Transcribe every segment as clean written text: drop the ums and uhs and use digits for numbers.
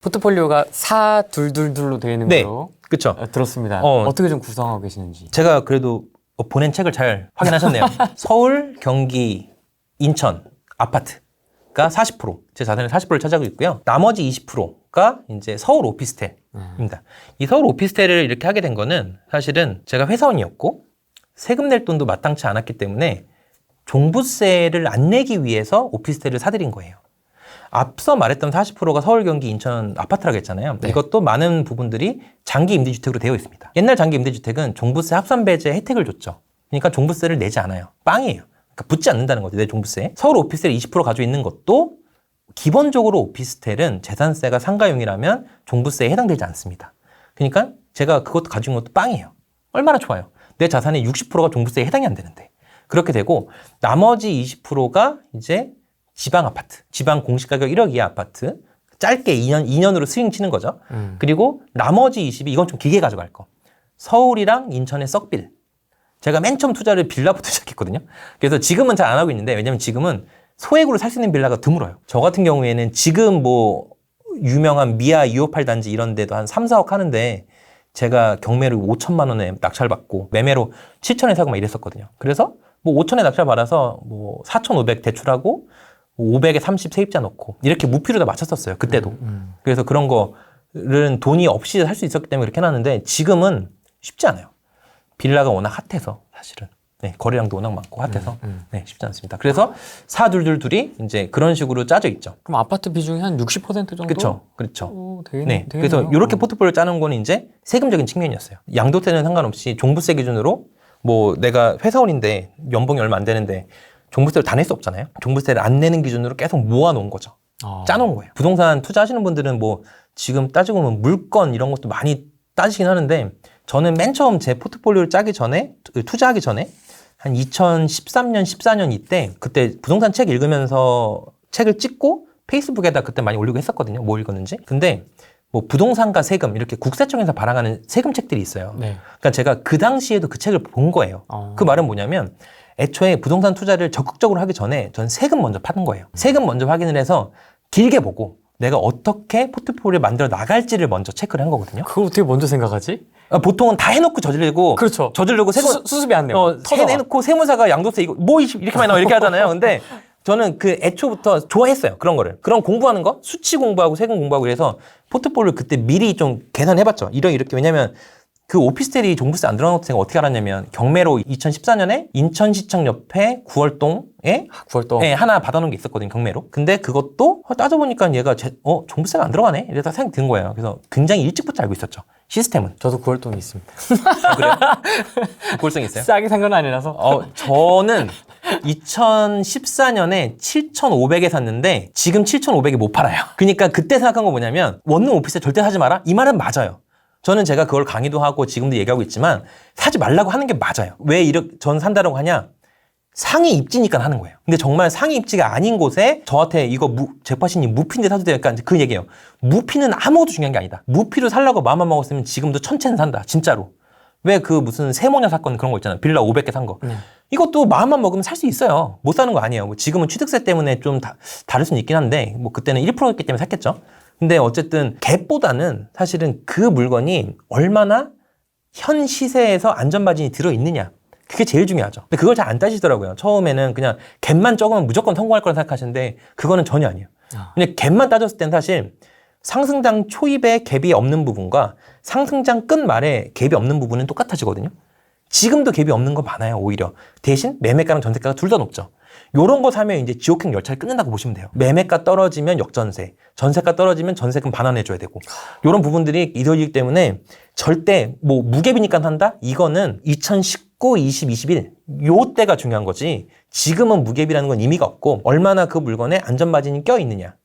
포트폴리오가 42222로 되어 있는 네. 걸로 그쵸. 들었습니다. 어떻게 좀 구성하고 계시는지. 제가 그래도 보낸 책을 잘 확인하셨네요. 서울, 경기, 인천 아파트가 40%, 제 자산의 40%를 차지하고 있고요. 나머지 20%가 이제 서울 오피스텔입니다. 이 서울 오피스텔을 이렇게 하게 된 거는 사실은 제가 회사원이었고 세금 낼 돈도 마땅치 않았기 때문에 종부세를 안 내기 위해서 오피스텔을 사들인 거예요. 앞서 말했던 40%가 서울, 경기, 인천 아파트라고 했잖아요. 네. 이것도 많은 부분들이 장기 임대주택으로 되어 있습니다. 옛날 장기 임대주택은 종부세 합산배제 혜택을 줬죠. 그러니까 종부세를 내지 않아요. 빵이에요. 그러니까 붙지 않는다는 거죠. 내 종부세. 서울 오피스텔 20% 가지고 있는 것도 기본적으로 오피스텔은 재산세가 상가용이라면 종부세에 해당되지 않습니다. 그러니까 제가 그것도 가지고 있는 것도 빵이에요. 얼마나 좋아요. 내 자산의 60%가 종부세에 해당이 안 되는데. 그렇게 되고 나머지 20%가 이제 지방 아파트, 지방 공시가격 1억 이하 아파트, 짧게 2년으로 스윙 치는 거죠. 그리고 나머지 20이 이건 좀 길게 가져갈 거. 서울이랑 인천의 썩빌. 제가 맨 처음 투자를 빌라부터 시작했거든요. 그래서 지금은 잘 안 하고 있는데 왜냐면 지금은 소액으로 살 수 있는 빌라가 드물어요. 저 같은 경우에는 지금 뭐 유명한 미아 258 단지 이런 데도 한 3, 4억 하는데 제가 경매로 5천만 원에 낙찰받고 매매로 7천에 사고 막 이랬었거든요. 그래서 뭐 5천에 낙찰 받아서 뭐 4,500 대출하고 500에 30 세입자 넣고 이렇게 무피로 다 맞췄었어요. 그때도. 그래서 그런 거는 돈이 없이 할 수 있었기 때문에 그렇게 해놨는데 지금은 쉽지 않아요. 빌라가 워낙 핫해서 사실은. 네, 거래량도 워낙 많고 핫해서 네, 쉽지 않습니다. 그래서 422둘이 이제 그런 식으로 짜져 있죠. 그럼 아파트 비중이 한 60% 정도? 그렇죠. 그렇죠. 오, 네. 그래서 이렇게 포트폴리오 짜는 거는 이제 세금적인 측면이었어요. 양도세는 상관없이 종부세 기준으로 뭐 내가 회사원인데 연봉이 얼마 안 되는데 종부세를 다 낼 수 없잖아요. 종부세를 안 내는 기준으로 계속 모아놓은 거죠. 짜놓은 거예요. 부동산 투자하시는 분들은 뭐 지금 따지고 보면 물건 이런 것도 많이 따지긴 하는데 저는 맨 처음 제 포트폴리오를 짜기 전에 투자하기 전에 한 2013년, 14년 이때 그때 부동산 책 읽으면서 책을 찍고 페이스북에다 그때 많이 올리고 했었거든요. 뭐 읽었는지. 근데 뭐 부동산과 세금 이렇게 국세청에서 발행하는 세금 책들이 있어요. 네. 그러니까 제가 그 당시에도 그 책을 본 거예요. 그 말은 뭐냐면 애초에 부동산 투자를 적극적으로 하기 전에 전 세금 먼저 파는 거예요. 세금 먼저 확인을 해서 길게 보고 내가 어떻게 포트폴리오를 만들어 나갈지를 먼저 체크를 한 거거든요. 그걸 어떻게 먼저 생각하지? 보통은 다 해놓고 저지르고 그렇죠. 저지르고 수습이 안 돼요. 해놓고 세무사가 양도세 이거 뭐 이렇게 많이 나와 이렇게 하잖아요. 근데 저는 그 애초부터 좋아했어요. 그런 거를. 그런 공부하는 거 수치 공부하고 세금 공부하고 그래서 포트폴리오 그때 미리 좀 계산해봤죠. 이렇게 왜냐면 그 오피스텔이 종부세 안 들어간 것도 제가 어떻게 알았냐면 경매로 2014년에 인천시청 옆에 구월동에 네, 하나 받아놓은 게 있었거든요. 경매로. 근데 그것도 따져보니까 얘가 종부세가 안 들어가네? 이래서 생각이 든 거예요. 그래서 굉장히 일찍부터 알고 있었죠. 시스템은. 저도 구월동에 있습니다. 아, 그래요? 구월동 있어요? 싸게 산 건 아니라서. 저는 2014년에 7,500에 샀는데 지금 7,500에 못 팔아요. 그러니까 그때 생각한 거 뭐냐면 원룸 오피스텔 절대 사지 마라? 이 말은 맞아요. 저는 제가 그걸 강의도 하고 지금도 얘기하고 있지만 사지 말라고 하는 게 맞아요. 왜 이렇게 전 산다라고 하냐? 상위 입지니까 하는 거예요. 근데 정말 상위 입지가 아닌 곳에 저한테 이거 제파신님 무피인데 사도 돼요? 그러니까 그 얘기예요. 무피는 아무것도 중요한 게 아니다. 무피로 살라고 마음만 먹었으면 지금도 천채는 산다. 진짜로. 왜 그 무슨 세모녀 사건 그런 거 있잖아요. 빌라 500개 산 거. 이것도 마음만 먹으면 살 수 있어요. 못 사는 거 아니에요. 뭐 지금은 취득세 때문에 좀 다를 수는 있긴 한데 뭐 그때는 1%였기 때문에 샀겠죠. 근데 어쨌든 갭보다는 사실은 그 물건이 얼마나 현 시세에서 안전마진이 들어있느냐. 그게 제일 중요하죠. 근데 그걸 잘 안 따지더라고요. 처음에는 그냥 갭만 적으면 무조건 성공할 거라 생각하시는데 그거는 전혀 아니에요. 근데 갭만 따졌을 땐 사실 상승장 초입에 갭이 없는 부분과 상승장 끝말에 갭이 없는 부분은 똑같아지거든요. 지금도 갭이 없는 거 많아요. 오히려. 대신 매매가랑 전세가가 둘 다 높죠. 요런 거 사면 이제 지옥행 열차를 끊는다고 보시면 돼요. 매매가 떨어지면 역전세, 전세가 떨어지면 전세금 반환해줘야 되고 요런 부분들이 이루어지기 때문에 절대 뭐 무갭이니까 한다? 이거는 2019, 20, 21 요 때가 중요한 거지 지금은 무갭이라는 건 의미가 없고 얼마나 그 물건에 안전마진이 껴있느냐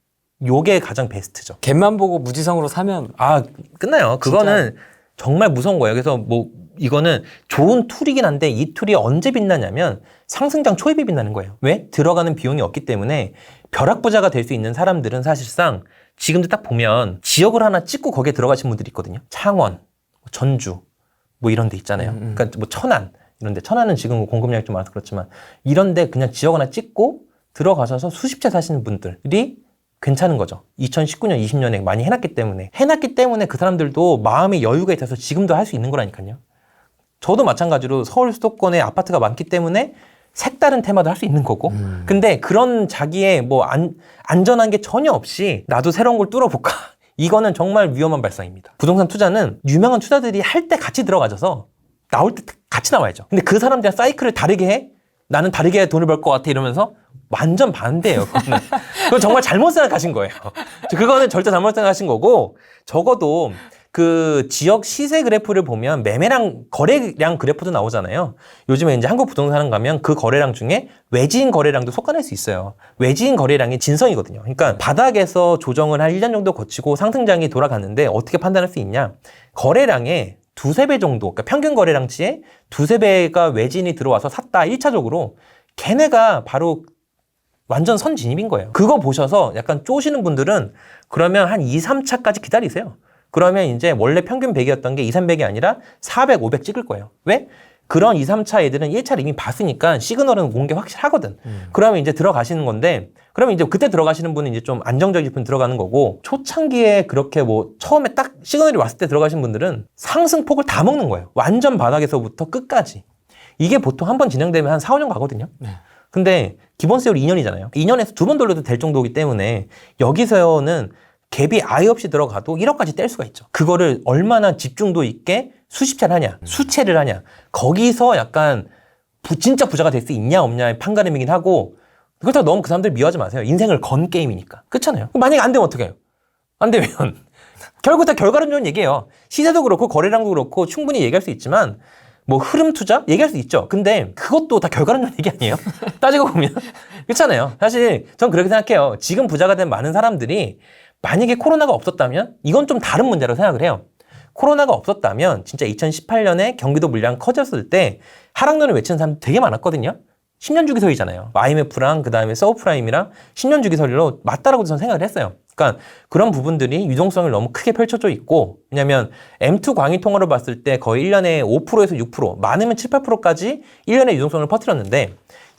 요게 가장 베스트죠. 갭만 보고 무지성으로 사면 끝나요. 그거는 진짜... 정말 무서운 거예요. 그래서 뭐 이거는 좋은 툴이긴 한데 이 툴이 언제 빛나냐면 상승장 초입에 빛나는 거예요. 왜? 들어가는 비용이 없기 때문에 벼락부자가 될 수 있는 사람들은 사실상 지금도 딱 보면 지역을 하나 찍고 거기에 들어가신 분들이 있거든요. 창원, 전주 뭐 이런 데 있잖아요. 그러니까 뭐 천안 이런 데. 천안은 지금 공급량이 좀 많아서 그렇지만 이런 데 그냥 지역 하나 찍고 들어가셔서 수십 채 사시는 분들이 괜찮은 거죠. 2019년, 20년에 많이 해놨기 때문에. 해놨기 때문에 그 사람들도 마음의 여유가 있어서 지금도 할 수 있는 거라니까요. 저도 마찬가지로 서울 수도권에 아파트가 많기 때문에 색다른 테마도 할 수 있는 거고. 근데 그런 자기의 뭐 안전한 게 전혀 없이 나도 새로운 걸 뚫어볼까? 이거는 정말 위험한 발상입니다. 부동산 투자는 유명한 투자들이 할 때 같이 들어가져서 나올 때 같이 나와야죠. 근데 그 사람들이랑 사이클을 다르게 해? 나는 다르게 돈을 벌 것 같아 이러면서 완전 반대예요. 그거는. 그건 정말 잘못 생각하신 거예요. 그거는 절대 잘못 생각하신 거고 적어도 그 지역 시세 그래프를 보면 매매량 거래량 그래프도 나오잖아요. 요즘에 이제 한국 부동산 가면 그 거래량 중에 외지인 거래량도 속아낼 수 있어요. 외지인 거래량이 진성이거든요. 그러니까 바닥에서 조정을 한 1년 정도 거치고 상승장이 돌아갔는데 어떻게 판단할 수 있냐? 거래량의 두세 배 정도, 그러니까 평균 거래량치에 두세 배가 외지인이 들어와서 샀다 1차적으로 걔네가 바로 완전 선진입인 거예요. 그거 보셔서 약간 쪼시는 분들은 그러면 한 2, 3차까지 기다리세요. 그러면 이제 원래 평균 100이었던 게 2, 300이 아니라 400, 500 찍을 거예요. 왜? 그런 2, 3차 애들은 1차를 이미 봤으니까 시그널은 온 게 확실하거든. 그러면 이제 들어가시는 건데, 그러면 이제 그때 들어가시는 분은 이제 좀 안정적인 분 들어가는 거고, 초창기에 그렇게 뭐 처음에 딱 시그널이 왔을 때 들어가신 분들은 상승폭을 다 먹는 거예요. 완전 바닥에서부터 끝까지. 이게 보통 한 번 진행되면 한 4, 5년 가거든요. 근데 기본 세율이 2년이잖아요. 2년에서 두 번 돌려도 될 정도이기 때문에 여기서는 갭이 아예 없이 들어가도 1억까지 뗄 수가 있죠. 그거를 얼마나 집중도 있게 수십 차를 하냐, 수채를 하냐. 거기서 약간 진짜 부자가 될 수 있냐 없냐의 판가름이긴 하고 그렇다고 너무 그 사람들 미워하지 마세요. 인생을 건 게임이니까. 그렇잖아요. 만약에 안 되면 어떡해요? 안 되면 결국 다 결과론적인 얘기예요. 시세도 그렇고 거래량도 그렇고 충분히 얘기할 수 있지만 뭐 흐름 투자? 얘기할 수 있죠. 근데 그것도 다 결과론적 얘기 아니에요? 따지고 보면. 그렇잖아요. 사실 전 그렇게 생각해요. 지금 부자가 된 많은 사람들이 만약에 코로나가 없었다면 이건 좀 다른 문제라고 생각을 해요. 코로나가 없었다면 진짜 2018년에 경기도 물량 커졌을 때 하락론을 외치는 사람 되게 많았거든요. 10년 주기설이잖아요. IMF랑 그다음에 서브프라임이랑 10년 주기설로 맞다라고 저는 생각을 했어요. 그러니까 그런 부분들이 유동성을 너무 크게 펼쳐져 있고 왜냐하면 M2 광의통화로 봤을 때 거의 1년에 5%에서 6% 많으면 7, 8%까지 1년에 유동성을 퍼뜨렸는데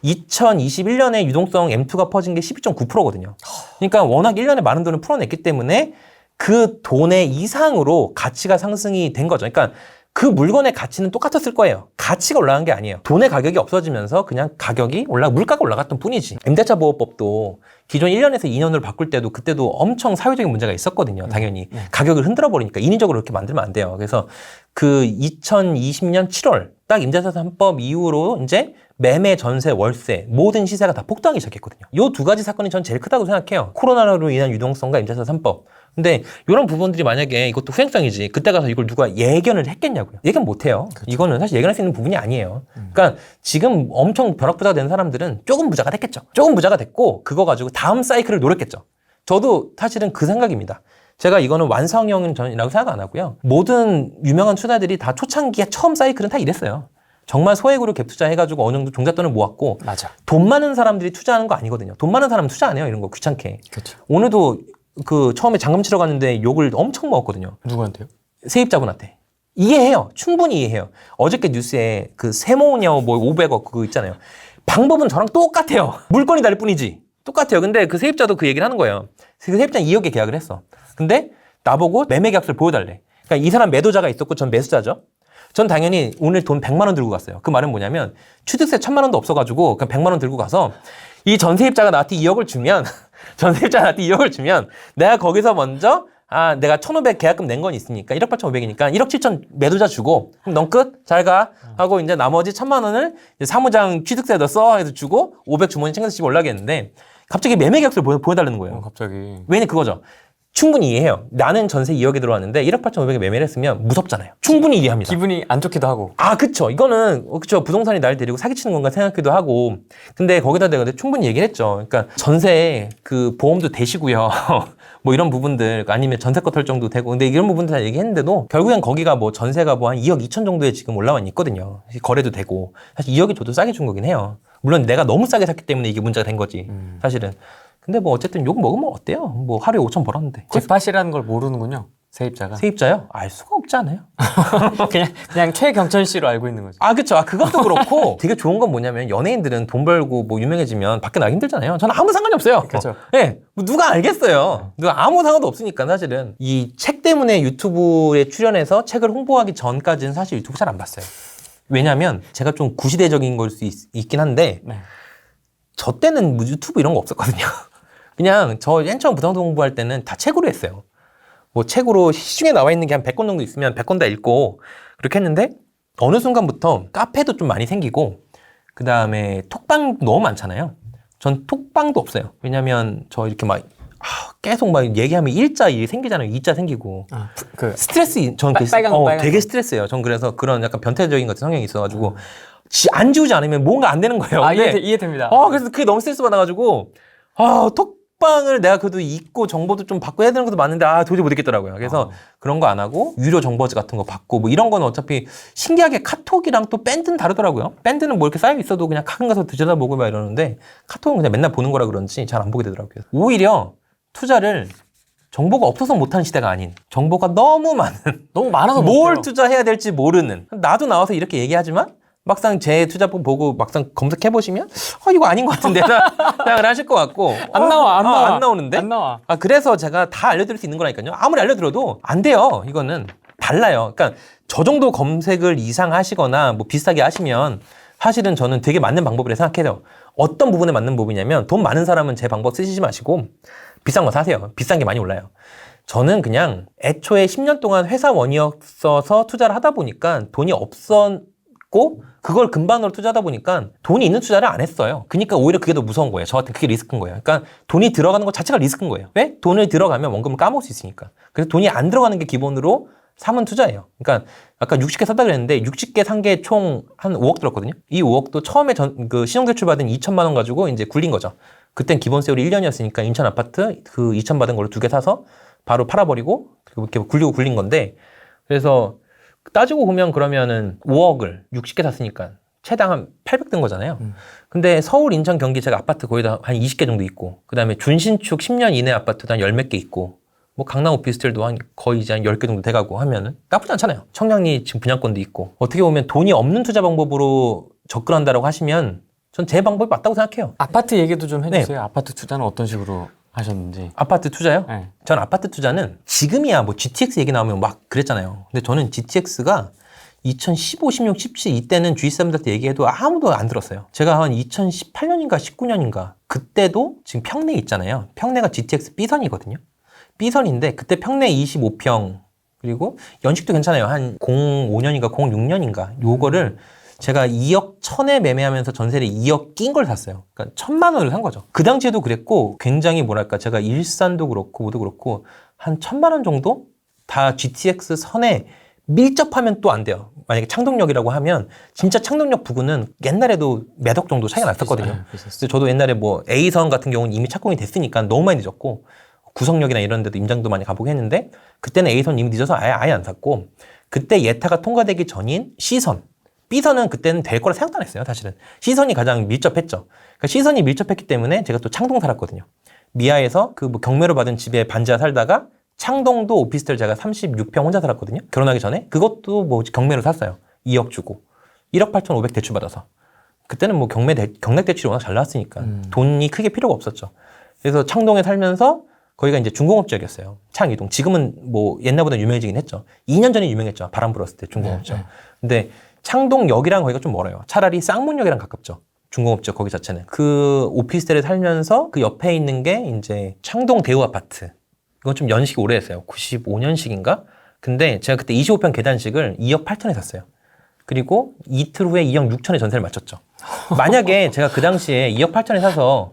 2021년에 유동성 M2가 퍼진 게 12.9%거든요. 그러니까 워낙 1년에 많은 돈을 풀어냈기 때문에 그 돈의 이상으로 가치가 상승이 된 거죠. 그러니까 그 물건의 가치는 똑같았을 거예요. 가치가 올라간 게 아니에요. 돈의 가격이 없어지면서 그냥 가격이 물가가 올라갔던 뿐이지. 임대차 보호법도 기존 1년에서 2년으로 바꿀 때도 그때도 엄청 사회적인 문제가 있었거든요. 당연히. 가격을 흔들어 버리니까 인위적으로 그렇게 만들면 안 돼요. 그래서 그 2020년 7월 딱 임대차 3법 이후로 이제 매매, 전세, 월세 모든 시세가 다 폭등하기 시작했거든요. 이 두 가지 사건이 전 제일 크다고 생각해요. 코로나로 인한 유동성과 임대차 3법. 근데 이런 부분들이 만약에 이것도 후행성이지 그때 가서 이걸 누가 예견을 했겠냐고요. 예견 못해요. 그렇죠. 이거는 사실 예견할 수 있는 부분이 아니에요. 그러니까 지금 엄청 벼락부자가 된 사람들은 조금 부자가 됐겠죠. 조금 부자가 됐고 그거 가지고 다음 사이클을 노렸겠죠. 저도 사실은 그 생각입니다. 제가 이거는 완성형은 전이라고 생각 안 하고요. 모든 유명한 투자들이 다 초창기에 처음 사이클은 다 이랬어요. 정말 소액으로 갭 투자해가지고 어느 정도 종잣돈을 모았고 맞아. 돈 많은 사람들이 투자하는 거 아니거든요. 돈 많은 사람은 투자 안 해요. 이런 거 귀찮게. 그렇죠. 오늘도 그 처음에 잔금 치러 갔는데 욕을 엄청 먹었거든요. 누구한테요? 세입자분한테. 이해해요. 충분히 이해해요. 어저께 뉴스에 그 세모냐 뭐 500억 그거 있잖아요. 방법은 저랑 똑같아요. 물건이 다를 뿐이지. 똑같아요. 근데 그 세입자도 그 얘기를 하는 거예요. 그 세입자는 2억에 계약을 했어. 근데 나보고 매매 계약서를 보여달래. 그러니까 이 사람 매도자가 있었고 전 매수자죠. 전 당연히 오늘 돈 100만 원 들고 갔어요. 그 말은 뭐냐면 취득세 1000만 원도 없어가지고 그냥 100만 원 들고 가서 이 전세입자가 나한테 2억을 주면 전세입자가 나한테 2억을 주면 내가 거기서 먼저 내가 1,500 계약금 낸 건 있으니까 1억 8,500이니까 1억 7천 매도자 주고 그럼 넌 끝? 잘 가. 하고 이제 나머지 1,000만 원을 이제 사무장 취득세에다 써 해서 주고 500 주머니 챙겨서 집 올라가겠는데 갑자기 매매 계약서를 보여달라는 거예요. 갑자기. 왜냐 그거죠. 충분히 이해해요. 나는 전세 2억에 들어왔는데 1억 8,500에 매매를 했으면 무섭잖아요. 충분히 이해합니다. 기분이 안 좋기도 하고. 그쵸. 이거는, 그쵸. 부동산이 날 데리고 사기치는 건가 생각하기도 하고. 근데 거기다 내가 충분히 얘기를 했죠. 그러니까 전세 그 보험도 되시고요. 뭐 이런 부분들, 아니면 전세권 설정도 되고. 근데 이런 부분들 다 얘기했는데도 결국엔 거기가 뭐 전세가 뭐 한 2억 2천 정도에 지금 올라와 있거든요. 거래도 되고. 사실 2억이 줘도 싸게 준 거긴 해요. 물론 내가 너무 싸게 샀기 때문에 이게 문제가 된 거지. 사실은. 근데 뭐 어쨌든 욕 먹으면 어때요? 뭐 하루에 5천 벌었는데. jet팟이라는 걸 모르는군요. 세입자가 세입자요? 알 수가 없지 않아요? 그냥 최경천 씨로 알고 있는 거죠. 아, 그쵸. 그것도 그렇고 되게 좋은 건 뭐냐면 연예인들은 돈 벌고 뭐 유명해지면 밖에 나기 힘들잖아요. 저는 아무 상관이 없어요. 그쵸. 네, 뭐 누가 알겠어요. 누가 아무 상관도 없으니까 사실은. 이 책 때문에 유튜브에 출연해서 책을 홍보하기 전까지는 사실 유튜브 잘 안 봤어요. 왜냐면 제가 좀 구시대적인 걸 수 있긴 한데 네. 저 때는 뭐 유튜브 이런 거 없었거든요. 그냥 저 맨 처음 부동산 공부할 때는 다 책으로 했어요. 뭐 책으로 시중에 나와 있는 게 한 100권 정도 있으면 100권 다 읽고 그렇게 했는데 어느 순간부터 카페도 좀 많이 생기고 그 다음에 톡방 너무 많잖아요. 전 톡방도 없어요. 왜냐면 저 이렇게 막 계속 막 얘기하면 일자 일 생기잖아요. 이자 생기고 스트레스 전 빨간 되게 스트레스예요. 전 그래서 그런 약간 변태적인 같은 성향이 있어가지고 안 지우지 않으면 뭔가 안 되는 거예요. 근데 이해됩니다. 그래서 그게 너무 스트레스 받아가지고 톡방을 내가 그래도 읽고 정보도 좀 받고 해야 되는 것도 많은데 도저히 못 읽겠더라고요. 그래서 그런 거 안 하고 유료 정보지 같은 거 받고 뭐 이런 거는 어차피 신기하게 카톡이랑 또 밴드는 다르더라고요. 밴드는 뭐 이렇게 쌓여 있어도 그냥 가끔 가서 들여다보고 막 이러는데 카톡은 그냥 맨날 보는 거라 그런지 잘 안 보게 되더라고요. 오히려 투자를 정보가 없어서 못하는 시대가 아닌 정보가 너무 많아서 뭘 못해요. 투자해야 될지 모르는 나도 나와서 이렇게 얘기하지만 막상 제 투자법 보고 막상 검색해보시면 이거 아닌 것 같은데 생각을 하실 것 같고 안 나와. 안 나오는데 안 나와. 그래서 제가 다 알려드릴 수 있는 거라니까요. 아무리 알려드려도 안 돼요. 이거는 달라요. 그러니까 저 정도 검색을 이상 하시거나 뭐 비슷하게 하시면 사실은 저는 되게 맞는 방법이라 생각해요. 어떤 부분에 맞는 부분이냐면 돈 많은 사람은 제 방법 쓰시지 마시고 비싼 거 사세요. 비싼 게 많이 올라요. 저는 그냥 애초에 10년 동안 회사원이었어서 투자를 하다 보니까 돈이 없었고 그걸 금반으로 투자하다 보니까 돈이 있는 투자를 안 했어요. 그러니까 오히려 그게 더 무서운 거예요. 저한테 그게 리스크인 거예요. 그러니까 돈이 들어가는 것 자체가 리스크인 거예요. 왜? 돈이 들어가면 원금을 까먹을 수 있으니까. 그래서 돈이 안 들어가는 게 기본으로 삼은 투자예요. 그러니까 아까 60개 샀다 그랬는데 60개 산 게 총 한 5억 들었거든요. 이 5억도 처음에 신용대출 받은 2천만 원 가지고 이제 굴린 거죠. 그땐 기본 세율이 1년이었으니까 인천 아파트 그 2천 받은 걸로 2개 사서 바로 팔아버리고 이렇게 굴리고 굴린 건데 그래서 따지고 보면 그러면은 5억을 60개 샀으니까 최당 한 800 든 거잖아요. 근데 서울, 인천, 경기 제가 아파트 거의 다 한 20개 정도 있고 그다음에 준신축 10년 이내 아파트도 한 10몇 개 있고 뭐 강남 오피스텔도 한 거의 이제 한 10개 정도 돼가고 하면은 나쁘지 않잖아요. 청량리 지금 분양권도 있고 어떻게 보면 돈이 없는 투자 방법으로 접근한다라고 하시면 전 제 방법이 맞다고 생각해요. 아파트 얘기도 좀 해주세요. 아파트 투자는 어떤 식으로 하셨는지. 아파트 투자요? 네. 전 아파트 투자는 지금이야 뭐 GTX 얘기 나오면 막 그랬잖아요. 근데 저는 GTX가 2015, 16, 17 이때는 주위 사람들한테 얘기해도 아무도 안 들었어요. 제가 한 2018년인가 19년인가 그때도 지금 평내 있잖아요. 평내가 GTX B선이거든요. B선인데 그때 평내 25평 그리고 연식도 괜찮아요. 한 05년인가 06년인가 요거를 제가 2억 1000에 매매하면서 전세를 2억 낀 걸 샀어요. 그러니까 1000만 원을 산 거죠. 그 당시에도 그랬고 굉장히 뭐랄까 제가 일산도 그렇고 뭐도 그렇고 한 1000만 원 정도 다 GTX 선에 밀접하면 또 안 돼요. 만약에 창동역이라고 하면 진짜 창동역 부근은 옛날에도 몇 억 정도 차이가 났었거든요. 그래서 저도 옛날에 뭐 A선 같은 경우는 이미 착공이 됐으니까 너무 많이 늦었고 구성역이나 이런 데도 임장도 많이 가보고 했는데 그때는 A선 이미 늦어서 아예 안 샀고 그때 예타가 통과되기 전인 C선 B선은 그때는 될 거라 생각도 안 했어요. 사실은 C선이 가장 밀접했죠. 그러니까 C선이 밀접했기 때문에 제가 또 창동 살았거든요. 미아에서 그 뭐 경매로 받은 집에 반지하 살다가 창동도 오피스텔 제가 36평 혼자 살았거든요. 결혼하기 전에 그것도 뭐 경매로 샀어요. 2억 주고 1억 8,500 대출 받아서 그때는 뭐 경락 대출이 워낙 잘 나왔으니까 돈이 크게 필요가 없었죠. 그래서 창동에 살면서 거기가 이제 중공업 지역이었어요. 창이동. 지금은 뭐 옛날보다 유명해지긴 했죠. 2년 전에 유명했죠. 바람 불었을 때 중공업죠. 근데 창동역이랑 거기가 좀 멀어요. 차라리 쌍문역이랑 가깝죠. 중공업 지역 거기 자체는. 그 오피스텔에 살면서 그 옆에 있는 게 이제 창동 대우 아파트. 이건 좀 연식이 오래됐어요. 95년식인가? 근데 제가 그때 25평 계단식을 2억 8천에 샀어요. 그리고 이틀 후에 2억 6천에 전세를 마쳤죠. 만약에 제가 그 당시에 2억 8천에 사서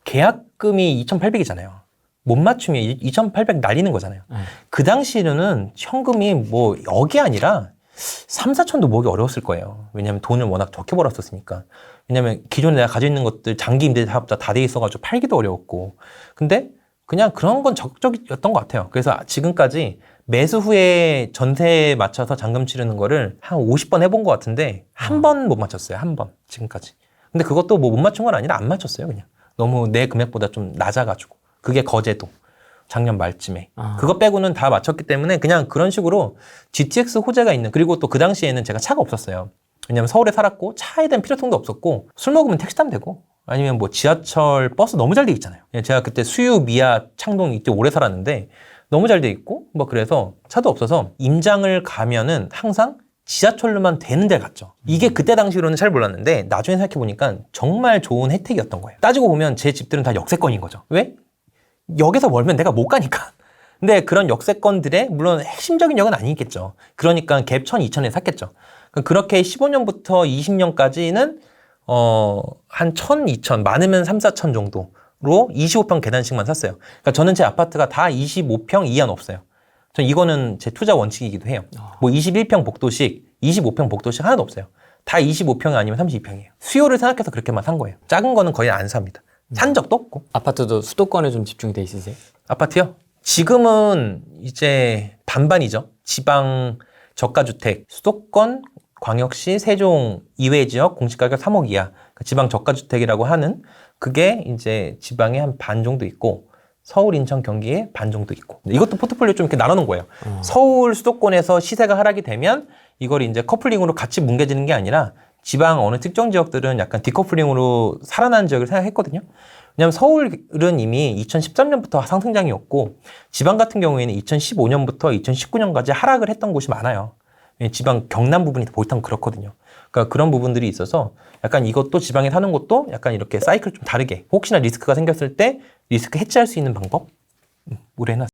계약금이 2,800이잖아요. 못 맞추면 2,800 날리는 거잖아요. 그 당시에는 현금이 뭐 억이 아니라 3, 4천도 모으기 어려웠을 거예요. 왜냐하면 돈을 워낙 적게 벌었었으니까. 왜냐하면 기존에 내가 가지고 있는 것들 장기 임대 사업자 다 돼 있어가지고 팔기도 어려웠고. 근데 그냥 그런 건 적극적이었던 것 같아요. 그래서 지금까지 매수 후에 전세에 맞춰서 잔금 치르는 거를 한 50번 해본 것 같은데 한 번 못 맞췄어요. 한 번 지금까지. 근데 그것도 뭐 못 맞춘 건 아니라 안 맞췄어요. 그냥 너무 내 금액보다 좀 낮아가지고 그게 거제도. 작년 말쯤에. 그거 빼고는 다 맞췄기 때문에 그냥 그런 식으로 GTX 호재가 있는, 그리고 또 그 당시에는 제가 차가 없었어요. 왜냐면 서울에 살았고 차에 대한 필요성도 없었고 술 먹으면 택시 타면 되고 아니면 뭐 지하철, 버스 너무 잘 돼 있잖아요. 제가 그때 수유, 미아, 창동 이때 오래 살았는데 너무 잘 돼 있고 뭐 그래서 차도 없어서 임장을 가면은 항상 지하철로만 되는 데 갔죠. 이게 그때 당시로는 잘 몰랐는데 나중에 생각해보니까 정말 좋은 혜택이었던 거예요. 따지고 보면 제 집들은 다 역세권인 거죠. 왜? 역에서 멀면 내가 못 가니까. 근데 그런 역세권들의 물론 핵심적인 역은 아니겠죠. 그러니까 갭 1000, 2000에 샀겠죠. 그렇게 15년부터 20년까지는 한 1000, 2000, 많으면 3, 4천 정도로 25평 계단씩만 샀어요. 그러니까 저는 제 아파트가 다 25평 이하는 없어요. 전 이거는 제 투자 원칙이기도 해요. 뭐 21평 복도식, 25평 복도식 하나도 없어요. 다 25평이 아니면 32평이에요. 수요를 생각해서 그렇게만 산 거예요. 작은 거는 거의 안 삽니다. 산 적도 없고. 아파트도 수도권에 좀 집중이 돼 있으세요? 아파트요? 지금은 이제 반반이죠. 지방 저가주택, 수도권, 광역시, 세종 이외 지역 공시가격 3억 이하, 지방 저가주택이라고 하는 그게 이제 지방에 한 반 정도 있고 서울, 인천, 경기에 반 정도 있고. 이것도 포트폴리오 좀 이렇게 나눠놓은 거예요. 서울 수도권에서 시세가 하락이 되면 이걸 이제 커플링으로 같이 뭉개지는 게 아니라 지방 어느 특정 지역들은 약간 디커플링으로 살아나는 지역을 생각했거든요. 왜냐하면 서울은 이미 2013년부터 상승장이었고 지방 같은 경우에는 2015년부터 2019년까지 하락을 했던 곳이 많아요. 지방 경남 부분이 보통 그렇거든요. 그러니까 그런 부분들이 있어서 약간 이것도 지방에 사는 것도 약간 이렇게 사이클 좀 다르게 혹시나 리스크가 생겼을 때 리스크 해지할 수 있는 방법? 해놨어요.